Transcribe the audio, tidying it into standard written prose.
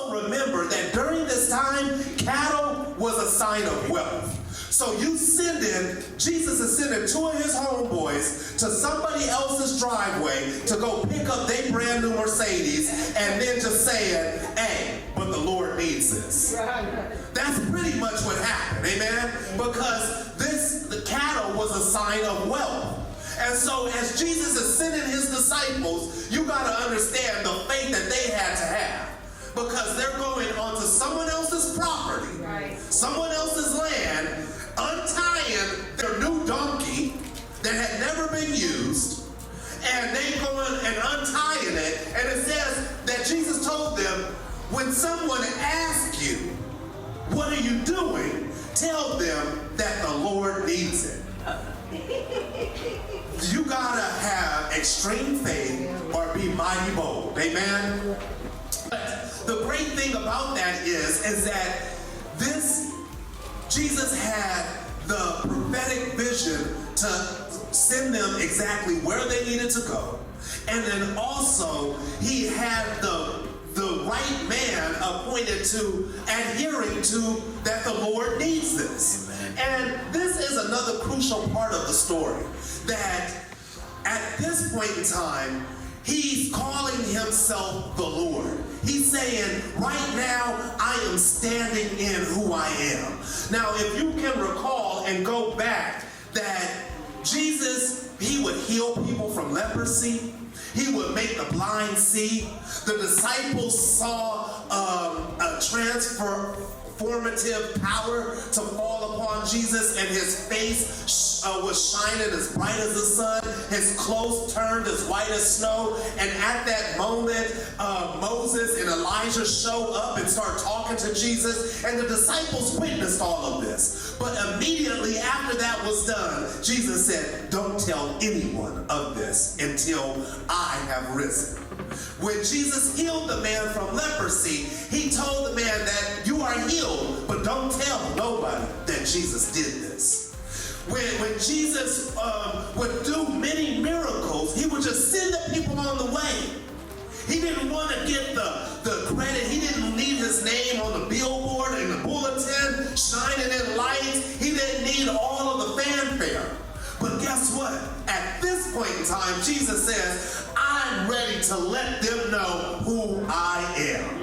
also remember that during this time, cattle was a sign of wealth. So Jesus is sending two of his homeboys to somebody else's driveway to go pick up their brand new Mercedes and then just saying, hey, but the Lord needs this. That's pretty much what happened, amen? Because the cattle was a sign of wealth. And so as Jesus is sending his disciples, you got to understand the faith that they had to have. Because they're going onto someone else's property, someone else's land, untying their new donkey that had never been used, and they going and untying it. And it says that Jesus told them, when someone asks you, what are you doing? Tell them that the Lord needs it. You gotta have extreme faith or be mighty bold, amen? The great thing about that is that Jesus had the prophetic vision to send them exactly where they needed to go. And then also, he had the right man appointed to adhering to that the Lord needs this. And this is another crucial part of the story, that at this point in time, he's calling himself the Lord. He's saying, right now, I am standing in who I am. Now, if you can recall and go back, that Jesus, he would heal people from leprosy. He would make the blind see. The disciples saw a transformative power to fall upon Jesus, and his face was shining as bright as the sun. His clothes turned as white as snow. And at that moment, Moses and Elijah show up and start talking to Jesus, and the disciples witnessed all of this. But immediately after that was done, Jesus said, don't tell anyone of this until I have risen. When Jesus healed the man from leprosy, he told the man that you are healed, but don't tell nobody that Jesus did this. When Jesus would do many miracles, he would just send the people on the way. He didn't want to get the credit. He didn't need his name on the billboard and the bulletin shining in lights. He didn't need all of the fanfare. But guess what? At this point in time, Jesus says, I'm ready to let them know who I am.